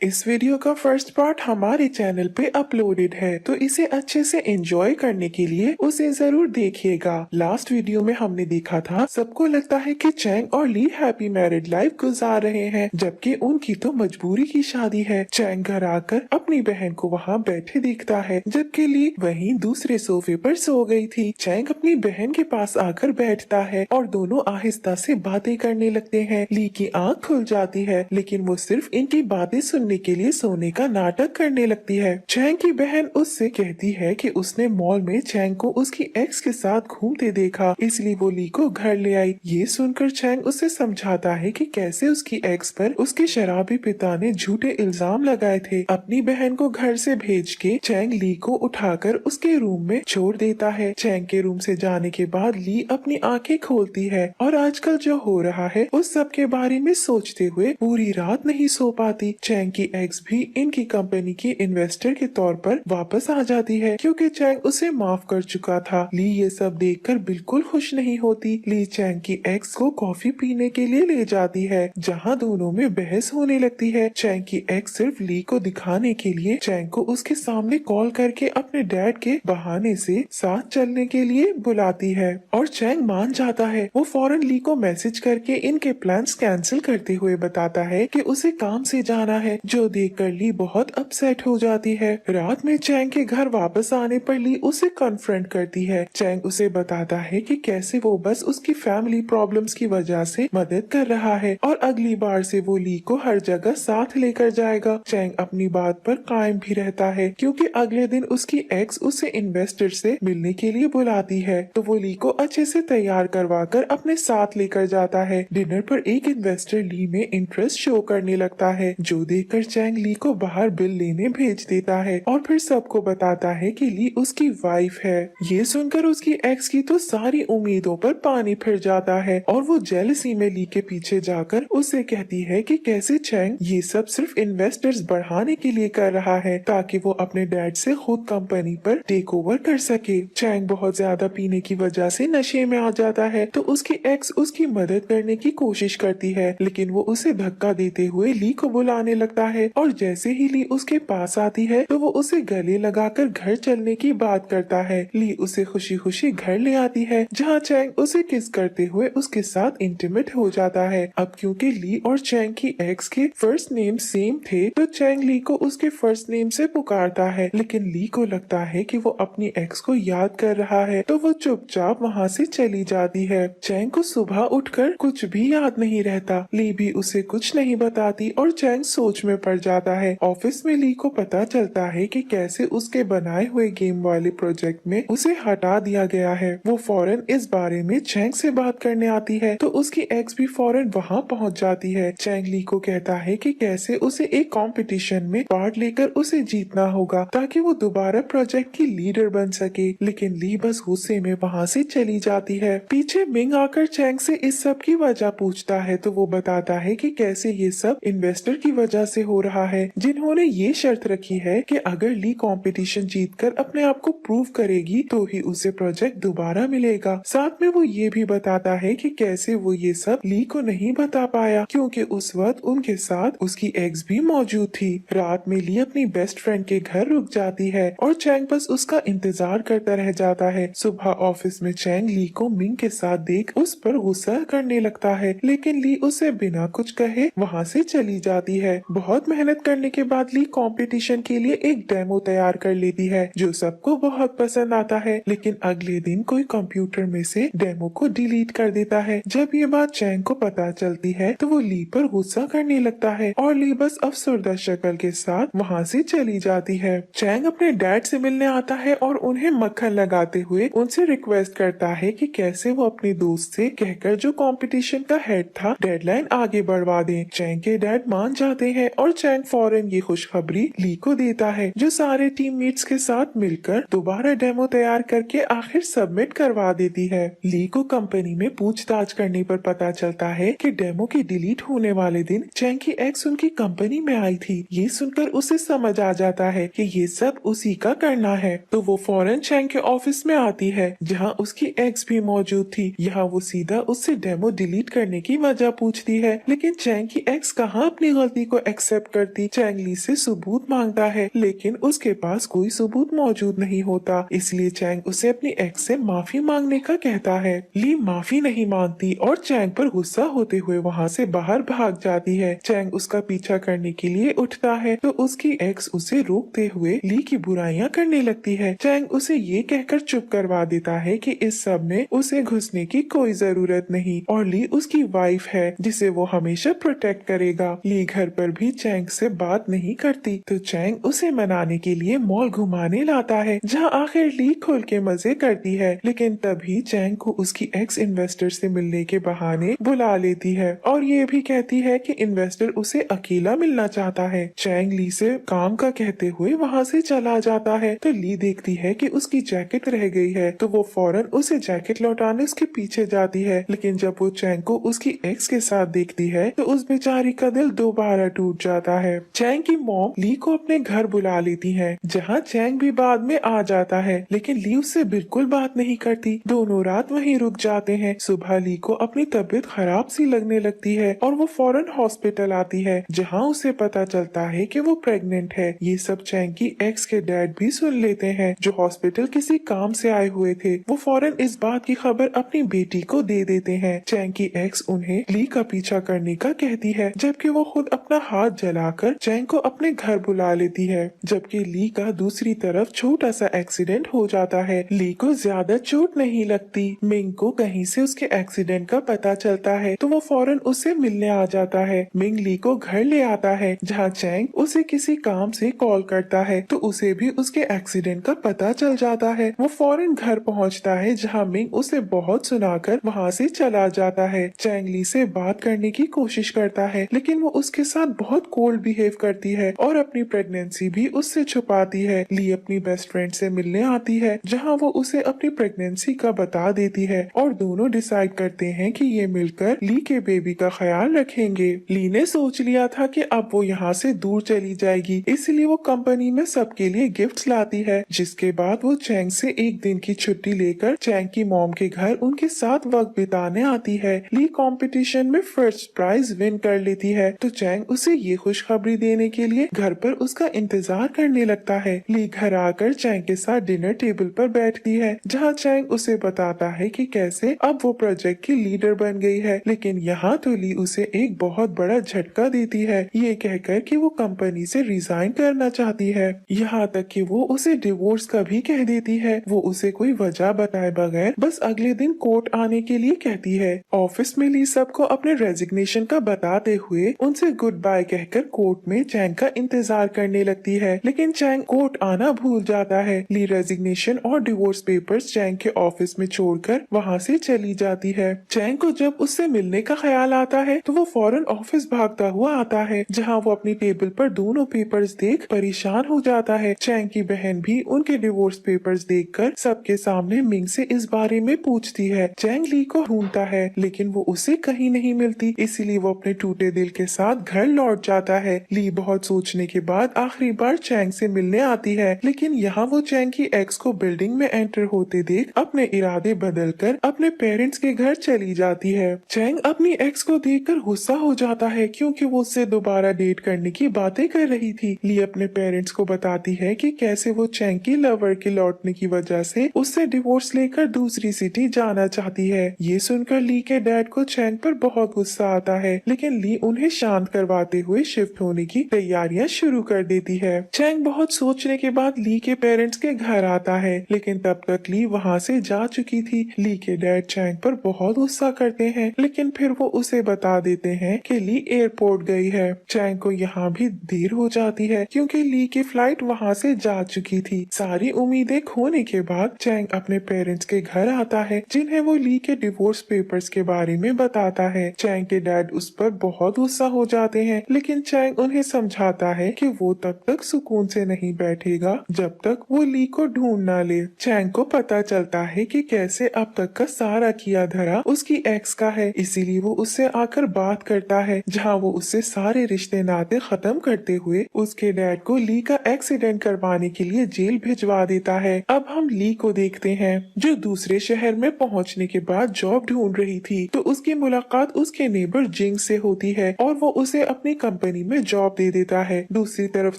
इस वीडियो का first part हमारे चैनल पे अपलोडेड है, तो इसे अच्छे से एंजॉय करने के लिए उसे जरूर देखिएगा। लास्ट वीडियो में हमने देखा था सबको लगता है कि चैंग और ली हैप्पी मैरिड लाइफ गुजार रहे हैं, जबकि उनकी तो मजबूरी की शादी है। चैंग घर आकर अपनी बहन को वहाँ बैठे देखता है, जबकि ली वहीं दूसरे सोफे पर सो गई थी। चैंग अपनी बहन के पास आकर बैठता है और दोनों आहिस्ता से बातें करने लगते हैं। ली की आँख खुल जाती है, लेकिन वो सिर्फ इनकी बातें सुनने के लिए सोने का नाटक करने लगती है। चैंग की बहन उससे कहती है कि उसने मॉल में चैंग को उसकी एक्स के साथ घूमते देखा, इसलिए वो ली को घर ले आई। ये सुनकर चैंग उसे समझाता है कि कैसे उसकी एक्स पर उसके शराबी पिता ने झूठे इल्जाम लगाए थे। अपनी बहन को घर से भेज के चैंग ली को उठाकर उसके रूम में छोड़ देता है। चैंग के रूम से जाने के बाद ली अपनी आंखें खोलती है और आजकल जो हो रहा है उस सब के बारे में सोचते हुए पूरी रात नहीं सो पाती। चैंग की एक्स भी इनकी कंपनी की इन्वेस्टर के तौर पर वापस आ जाती है, क्योंकि चैंग उसे माफ कर चुका था। ली ये सब देखकर बिल्कुल खुश नहीं होती। ली चैंग की एक्स को कॉफी पीने के लिए ले जाती है, जहां दोनों में बहस होने लगती है। चैंग की एक्स सिर्फ ली को दिखाने के लिए चैंग को उसके सामने कॉल करके अपने डैड के बहाने से साथ चलने के लिए बुलाती है और चैंग मान जाता है। वो फौरन ली को मैसेज करके इनके प्लान्स कैंसिल करते हुए बताता है कि उसे काम से जाना है, जो देखकर ली बहुत अपसेट हो जाती है। रात में चैंग के घर वापस आने पर ली उसे कन्फ्रंट करती है। चैंग उसे बताता है कि कैसे वो बस उसकी फैमिली प्रॉब्लम्स की वजह से मदद कर रहा है और अगली बार से वो ली को हर जगह साथ लेकर जाएगा। चैंग अपनी बात पर कायम भी रहता है, क्योंकि अगले दिन उसकी एक्स उसे इन्वेस्टर से मिलने के लिए बुलाती है, तो वो ली को अच्छे से तैयार करवाकर अपने साथ लेकर जाता है। डिनर पर एक इन्वेस्टर ली में इंटरेस्ट शो करने लगता है, जो देखकर चैंग ली को बाहर बिल लेने भेज देता है और फिर सबको बताता है कि ली उसकी वाइफ है। ये सुनकर उसकी एक्स की तो सारी उम्मीदों पर पानी फिर जाता है और वो जेलसी में ली के पीछे जाकर उसे कहती है कि कैसे चैंग ये सब सिर्फ इन्वेस्टर्स बढ़ाने के लिए कर रहा है, ताकि वो अपने डैड से खुद कंपनी पर टेक ओवर कर सके। चैंग बहुत ज्यादा पीने की वजह से नशे में आ जाता है, तो उसकी एक्स उसकी मदद करने की कोशिश करती है, लेकिन वो उसे धक्का देते हुए ली को बुलाने लगता है और जैसे ही ली उसके पास आती है तो वो उसे गले लगाकर घर चलने की बात करता है। ली उसे खुशी खुशी घर ले आती है, जहाँ चैंग उसे किस करते हुए उसके साथ इंटीमेट हो जाता है। अब क्योंकि ली और चैंग की एक्स के फर्स्ट नेम सेम थे, तो चैंग ली को उसके फर्स्ट नेम से पुकारता है, लेकिन ली को लगता है कि वो अपनी एक्स को याद कर रहा है, तो वो चुपचाप वहाँ से चली जाती है। चैंग को सुबह उठकर कुछ भी याद नहीं रहता। ली भी उसे कुछ नहीं बताती और चैंग सोच में पड़ जाता है। ऑफिस में ली को पता चलता है कि कैसे उसके बनाए हुए गेम वाले प्रोजेक्ट में उसे हटा दिया गया है। वो फौरन इस बारे में चैंग से बात करने आती है, तो उसकी एक्स भी फौरन वहाँ पहुँच जाती है। चैंग ली को कहता है कि कैसे उसे एक कंपटीशन में पार्ट लेकर उसे जीतना होगा, ताकि वो दोबारा प्रोजेक्ट की लीडर बन सके, लेकिन ली बस गुस्से में वहाँ से चली जाती है। पीछे मिंग आकर चैंग से इस सब की वजह पूछता है, तो वो बताता है कि कैसे ये सब इन्वेस्टर की वजह से हो रहा है, जिन्होंने ये शर्त रखी है कि अगर ली कंपटीशन जीतकर अपने आप को प्रूव करेगी तो ही उसे प्रोजेक्ट दोबारा मिलेगा। साथ में वो ये भी बताता है कि कैसे वो ये सब ली को नहीं बता पाया, क्योंकि उस वक्त उनके साथ उसकी एक्स भी मौजूद थी। रात में ली अपनी बेस्ट फ्रेंड के घर रुक जाती है और चैंग बस उसका इंतजार करता रह जाता है। सुबह ऑफिस में चैंग ली को मिंग के साथ देख उस पर गुस्सा करने लगता है, लेकिन ली उसे बिना कुछ कहे वहाँ से चली जाती है। बहुत मेहनत करने के बाद ली कंपटीशन के लिए एक डेमो तैयार कर लेती है, जो सबको बहुत पसंद आता है, लेकिन अगले दिन कोई कंप्यूटर में से डेमो को डिलीट कर देता है। जब ये बात चैंग को पता चलती है तो वो ली पर गुस्सा करने लगता है और ली बस अफसरदा शक्ल के साथ वहाँ से चली जाती है। चैंग अपने डैड से मिलने आता है और उन्हें मक्खन लगाते हुए उनसे रिक्वेस्ट करता है कि कैसे वो अपने दोस्त से कहकर जो कंपटीशन का हेड था डेडलाइन आगे बढ़वा दें। चैंग के डैड मान जाते हैं और चैंग फौरन ये खुशखबरी ली को देता है, जो सारे टीममेट्स के साथ मिलकर दोबारा डेमो तैयार करके आखिर सबमिट करवा देती है। ली को कंपनी में पूछताछ करने पर पता चलता है कि डेमो के डिलीट होने वाले दिन चैंग की एक्स उनकी कंपनी में आई थी। ये सुनकर उसे समझ आ जाता है कि ये सब उसी का करना है, तो वो फौरन चैंग के ऑफिस में आती है, जहाँ उसकी एक्स भी मौजूद थी। यहाँ वो सीधा उससे डेमो डिलीट करने की वजह पूछती है, लेकिन चैंग की एक्स कहाँ अपनी गलती को एक्सेप्ट एक्सेप्ट करती। चैंग ली से सबूत मांगता है लेकिन उसके पास कोई सबूत मौजूद नहीं होता, इसलिए चैंग उसे अपनी एक्स से माफी मांगने का कहता है। ली माफी नहीं मांगती और चैंग पर गुस्सा होते हुए वहाँ से बाहर भाग जाती है। चैंग उसका पीछा करने के लिए उठता है तो उसकी एक्स उसे रोकते हुए ली की बुराइयां करने लगती है। चैंग उसे ये कहकर चुप करवा देता है कि इस सब में उसे घुसने की कोई जरूरत नहीं और ली उसकी वाइफ है जिसे वो हमेशा प्रोटेक्ट करेगा। ली घर पर भी चैंग से बात नहीं करती तो चैंग उसे मनाने के लिए मॉल घुमाने लाता है जहाँ आखिर ली खुल के मजे करती है, लेकिन तभी चैंग को उसकी एक्स इन्वेस्टर से मिलने के बहाने बुला लेती है और ये भी कहती है कि इन्वेस्टर उसे अकेला मिलना चाहता है। चैंग ली से काम का कहते हुए वहाँ से चला जाता है तो ली देखती है कि उसकी जैकेट रह गई है तो वो फौरन उसे जैकेट लौटाने उसके पीछे जाती है, लेकिन जब वो चैंग को उसकी एक्स के साथ देखती है तो उस बेचारी का दिल दोबारा टूट जाता है। चैंग की मॉम ली को अपने घर बुला लेती है जहाँ चैंग भी बाद में आ जाता है, लेकिन ली उससे बिल्कुल बात नहीं करती। दोनों रात वहीं रुक जाते हैं। सुबह ली को अपनी तबीयत खराब सी लगने लगती है और वो फौरन हॉस्पिटल आती है जहाँ उसे पता चलता है कि वो प्रेग्नेंट है। ये सब चैंग की एक्स के डैड भी सुन लेते हैं जो हॉस्पिटल किसी काम से आए हुए थे। वो फौरन इस बात की खबर अपनी बेटी को दे देते हैं। चैंग की एक्स उन्हें ली का पीछा करने का कहती है जबकि वो खुद अपना हाथ जलाकर चैंग को अपने घर बुला लेती है। जबकि ली का दूसरी तरफ छोटा सा एक्सीडेंट हो जाता है। ली को ज्यादा चोट नहीं लगती। मिंग को कहीं से उसके एक्सीडेंट का पता चलता है तो वो फौरन उससे मिलने आ जाता है। मिंग ली को घर ले आता है जहाँ चैंग उसे किसी काम से कॉल करता है तो उसे भी उसके एक्सीडेंट का पता चल जाता है। वो फौरन घर पहुँचता है जहाँ मिंग उसे बहुत सुनाकर वहाँ से चला जाता है। चैंग ली से बात करने की कोशिश करता है लेकिन वो उसके साथ बहुत कोल्ड बिहेव करती है और अपनी प्रेगनेंसी भी उससे छुपाती है। ली अपनी बेस्ट फ्रेंड से मिलने आती है जहाँ वो उसे अपनी प्रेगनेंसी का बता देती है और दोनों डिसाइड करते हैं कि ये मिलकर ली के बेबी का ख्याल रखेंगे। ली ने सोच लिया था कि अब वो यहाँ से दूर चली जाएगी, इसलिए वो कंपनी में सबके लिए गिफ्ट्स लाती है, जिसके बाद वो चैंग से एक दिन की छुट्टी लेकर चैंग की मॉम के घर उनके साथ वक्त बिताने आती है। ली कंपटीशन में फर्स्ट प्राइज विन कर लेती है तो चैंग उसे ये खुशखबरी देने के लिए घर पर उसका इंतजार करने लगता है। ली घर आकर चैंग के साथ डिनर टेबल पर बैठती है जहाँ चैंग उसे बताता है कि कैसे अब वो प्रोजेक्ट की लीडर बन गई है, लेकिन यहाँ तो ली उसे एक बहुत बड़ा झटका देती है ये कहकर कि वो कंपनी से रिजाइन करना चाहती है। यहाँ तक कि वो उसे डिवोर्स का भी कह देती है। वो उसे कोई वजह बताए बगैर बस अगले दिन कोर्ट आने के लिए कहती है। ऑफिस में ली सबको अपने रेजिग्नेशन का बताते हुए उनसे गुड बाय कहकर कोर्ट में चैंग का इंतजार करने लगती है, लेकिन चैंग कोर्ट आना भूल जाता है। ली रेजिग्नेशन और डिवोर्स पेपर्स चैंग के ऑफिस में छोड़कर वहाँ से चली जाती है। चैंग को जब उससे मिलने का ख्याल आता है तो वो फौरन ऑफिस भागता हुआ आता है जहाँ वो अपनी टेबल पर दोनों पेपर्स देख परेशान हो जाता है। चैंग की बहन भी उनके डिवोर्स पेपर्स देखकर सबके सामने मिंग से इस बारे में पूछती है। चैंग ली को ढूंढता है लेकिन वो उसे कहीं नहीं मिलती, इसीलिए वो अपने टूटे दिल के साथ घर लौट जाता है। ली बहुत सोचने के बाद आखिरी बार चैंग से मिलने आती है, लेकिन यहाँ वो चैंग की एक्स को बिल्डिंग में एंटर होते देख अपने इरादे बदलकर अपने पेरेंट्स के घर चली जाती है। चैंग अपनी एक्स को देखकर गुस्सा हो जाता है क्योंकि वो उससे दोबारा डेट करने की बातें कर रही थी। ली अपने पेरेंट्स को बताती है कि कैसे वो चैंग की लवर के लौटने की वजह से उससे डिवोर्स लेकर दूसरी सिटी जाना चाहती है। ये सुनकर ली के डैड को चैंग पर बहुत गुस्सा आता है, लेकिन ली उन्हें शांत करवाते हुए शिफ्ट होने की तैयारियां शुरू कर देती है। चैंग बहुत सोचने के बाद ली के पेरेंट्स के घर आता है, लेकिन तब तक ली वहाँ से जा चुकी थी। ली के डैड चैंग पर बहुत गुस्सा करते हैं, लेकिन फिर वो उसे बता देते हैं कि ली एयरपोर्ट गई है। चैंग को यहाँ भी देर हो जाती है क्योंकि ली की फ्लाइट वहाँ से जा चुकी थी। सारी उम्मीदें खोने के बाद चैंग अपने पेरेंट्स के घर आता है जिन्हें वो ली के डिवोर्स पेपर्स के बारे में बताता है। चैंग के डैड उस पर बहुत गुस्सा हो जाते हैं, लेकिन चैंग उन्हें समझाता है कि वो तब तक सुकून से नहीं बैठेगा जब तक वो ली को ढूंढ ना ले। चैंग को पता चलता है कि कैसे अब तक का सारा किया धरा उसकी एक्स का है, इसीलिए वो उससे आकर बात करता है जहाँ वो उससे सारे रिश्ते नाते खत्म करते हुए उसके डैड को ली का एक्सीडेंट करवाने के लिए जेल भिजवा देता है। अब हम ली को देखते हैं जो दूसरे शहर में पहुंचने के बाद जॉब ढूंढ रही थी, तो उसकी मुलाकात उसके नेबर जिंग से होती है और वो उसे अपनी कंपनी कंपनी में जॉब दे देता है। दूसरी तरफ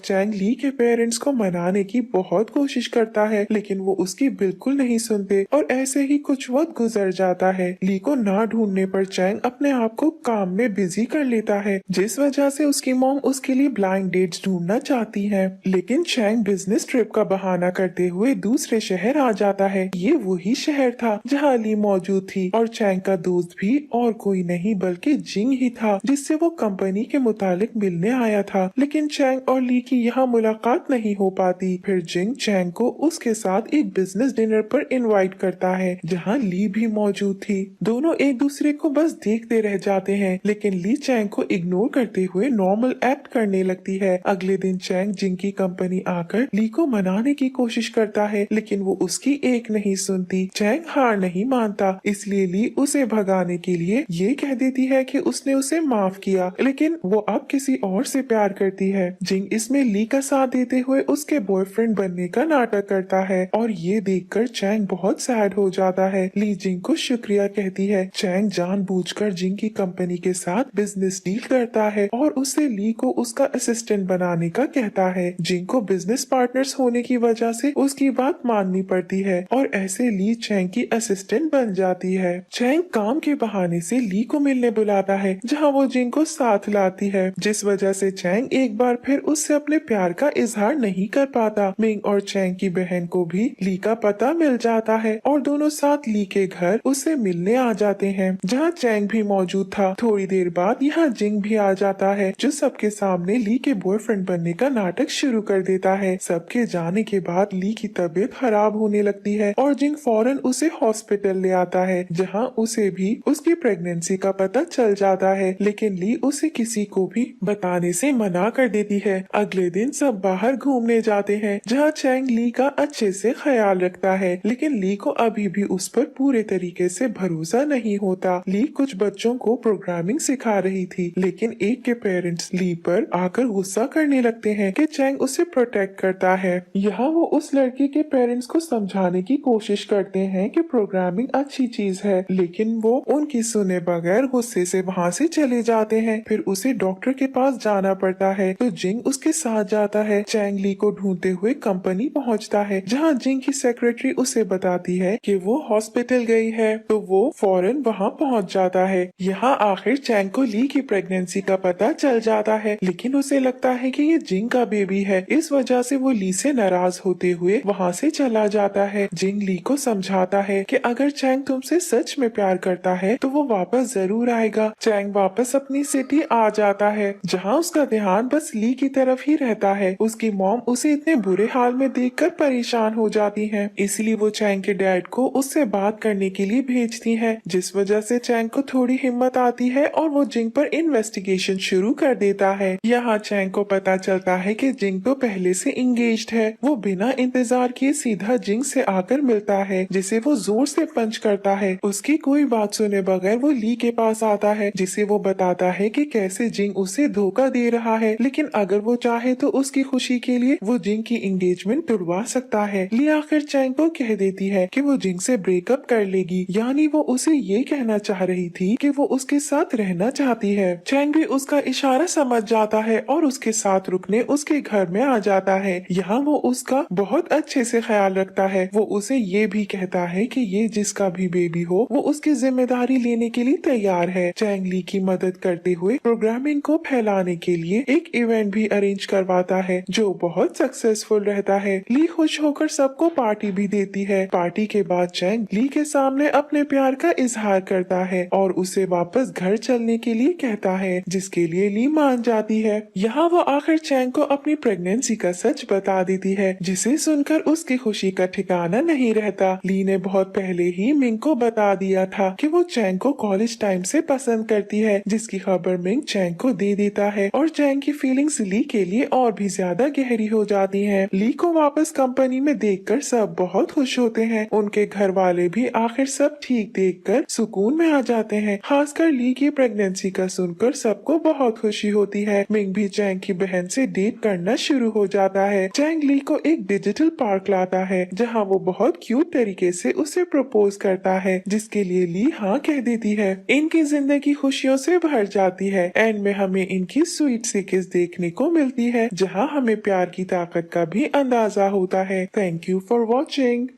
चैंग ली के पेरेंट्स को मनाने की बहुत कोशिश करता है, लेकिन वो उसकी बिल्कुल नहीं सुनते और ऐसे ही कुछ वक्त गुजर जाता है। ली को ना ढूंढने पर चैंग अपने आप को काम में बिजी कर लेता है, जिस वजह से उसकी मॉम उसके लिए ब्लाइंड डेट्स ढूंढना चाहती है। लेकिन चैंग बिजनेस ट्रिप का बहाना करते हुए दूसरे शहर आ जाता है। ये वही शहर था जहाँ ली मौजूद थी और चैंग का दोस्त भी और कोई नहीं बल्कि जिंग ही था, जिससे वो कंपनी के मुतालिक मिलने आया था। लेकिन चैंग और ली की यहाँ मुलाकात नहीं हो पाती। फिर जिंग चैंग को उसके साथ एक बिजनेस डिनर पर इनवाइट करता है, जहाँ ली भी मौजूद थी। दोनों एक दूसरे को बस देखते रह जाते हैं, लेकिन ली चैंग को इग्नोर करते हुए नॉर्मल एक्ट करने लगती है। अगले दिन चैंग जिंग की कंपनी आकर ली को मनाने की कोशिश करता है, लेकिन वो उसकी एक नहीं सुनती। चैंग हार नहीं मानता, इसलिए ली उसे भगाने के लिए ये कह देती है कि उसने उसे माफ किया, लेकिन वो अब किसी और से प्यार करती है। जिंग इसमें ली का साथ देते हुए उसके बॉयफ्रेंड बनने का नाटक करता है और ये देखकर चैंग बहुत सैड हो जाता है। ली जिंग को शुक्रिया कहती है। चैंग जानबूझकर जिंग की कंपनी के साथ बिजनेस डील करता है और उसे ली को उसका असिस्टेंट बनाने का कहता है। जिंग को बिजनेस पार्टनर्स होने की वजह से उसकी बात माननी पड़ती है और ऐसे ली चैंग की असिस्टेंट बन जाती है। चैंग काम के बहाने से ली को मिलने बुलाता है, जहां वो जिंग को साथ लाती है, जिस वजह से चैंग एक बार फिर उससे अपने प्यार का इजहार नहीं कर पाता। मिंग और चैंग की बहन को भी ली का पता मिल जाता है और दोनों साथ ली के घर उसे मिलने आ जाते हैं, जहां चैंग भी मौजूद था। थोड़ी देर बाद यहाँ जिंग भी आ जाता है, जो सबके सामने ली के बॉयफ्रेंड बनने का नाटक शुरू कर देता है। सबके जाने के बाद ली की तबीयत खराब होने लगती है और जिंग फौरन उसे हॉस्पिटल ले आता है, जहां उसे भी उसकी प्रेगनेंसी का पता चल जाता है, लेकिन ली उसे किसी को भी बताने से मना कर देती है। अगले दिन सब बाहर घूमने जाते हैं, जहां चैंग ली का अच्छे से ख्याल रखता है, लेकिन ली को अभी भी उस पर पूरे तरीके से भरोसा नहीं होता। ली कुछ बच्चों को प्रोग्रामिंग सिखा रही थी, लेकिन एक के पेरेंट्स ली पर आकर गुस्सा करने लगते हैं कि चैंग उसे प्रोटेक्ट करता है। यहाँ वो उस लड़की के पेरेंट्स को समझाने की कोशिश करते हैं कि प्रोग्रामिंग अच्छी चीज है, लेकिन वो उनकी सुने बगैर गुस्से से वहाँ से चले जाते हैं। फिर उसे डॉक्टर के पास जाना पड़ता है, तो जिंग उसके साथ जाता है। चैंग ली को ढूंढते हुए कंपनी पहुँचता है, जहाँ जिंग की सेक्रेटरी उसे बताती है कि वो हॉस्पिटल गई है, तो वो फौरन वहाँ पहुँच जाता है। यहाँ आखिर चैंग को ली की प्रेगनेंसी का पता चल जाता है, लेकिन उसे लगता है कि ये जिंग का बेबी है। इस वजह से वो ली से नाराज होते हुए वहाँ से चला जाता है। जिंग ली को समझाता है कि अगर चैंग तुमसे सच में प्यार करता है तो वो वापस जरूर आएगा। चैंग वापस अपनी सिटी आ जाता है, जहाँ उसका ध्यान बस ली की तरफ ही रहता है। उसकी मॉम उसे इतने बुरे हाल में देखकर परेशान हो जाती है, इसलिए वो चैंग के डैड को उससे बात करने के लिए भेजती है, जिस वजह से चैंग को थोड़ी हिम्मत आती है और वो जिंग पर इन्वेस्टिगेशन शुरू कर देता है। यहाँ चैंग को पता चलता है कि जिंग तो पहले से इंगेज्ड है। वो बिना इंतजार किए सीधा जिंग से आकर मिलता है, जिसे वो जोर से पंच करता है। उसकी कोई बात सुने बगैर वो ली के पास आता है, जिसे वो बताता है कि कैसे जिंग उसे धोखा दे रहा है, लेकिन अगर वो चाहे तो उसकी खुशी के लिए वो जिंग की एंगेजमेंट तुड़वा सकता है। ली आखिर चैंग को कह देती है कि वो जिंग से ब्रेकअप कर लेगी, यानी वो उसे ये कहना चाह रही थी कि वो उसके साथ रहना चाहती है। चैंग भी उसका इशारा समझ जाता है और उसके साथ रुकने उसके घर में आ जाता है। यहाँ वो उसका बहुत अच्छे से ख्याल रखता है। वो उसे ये भी कहता है कि ये जिसका भी बेबी हो वो उसकी जिम्मेदारी लेने के लिए तैयार है। चैंग ली की मदद करते हुए प्रोग्रामिंग को फैलाने के लिए एक इवेंट भी अरेंज करवाता है, जो बहुत सक्सेसफुल रहता है। ली खुश होकर सबको पार्टी भी देती है। पार्टी के बाद चैंग ली के सामने अपने प्यार का इजहार करता है और उसे वापस घर चलने के लिए कहता है, जिसके लिए ली मान जाती है। यहाँ वो आखिर चैंग को अपनी प्रेगनेंसी का सच बता देती है, जिसे सुनकर उसकी खुशी का ठिकाना नहीं रहता। ली ने बहुत पहले ही मिंग को बता दिया था कि वो चैंग को कॉलेज टाइम से पसंद करती है, जिसकी खबर मिंग चैंग को दे देता है और चैंग की फीलिंग्स ली के लिए और भी ज्यादा गहरी हो जाती हैं। ली को वापस कंपनी में देखकर सब बहुत खुश होते हैं। उनके घर वाले भी आखिर सब ठीक देखकर सुकून में आ जाते हैं। खासकर ली की प्रेगनेंसी का सुनकर सबको बहुत खुशी होती है। मिंग भी चैंग की बहन से डेट करना शुरू हो जाता है। चैंग ली को एक डिजिटल पार्क लाता है, जहाँ वो बहुत क्यूट तरीके से उसे प्रपोज करता है, जिसके लिए ली हाँ कह देती है। इनकी जिंदगी खुशियों से भर जाती है। एंड में हमें इनकी स्वीट सी किस देखने को मिलती है, जहां हमें प्यार की ताकत का भी अंदाजा होता है। Thank you for watching.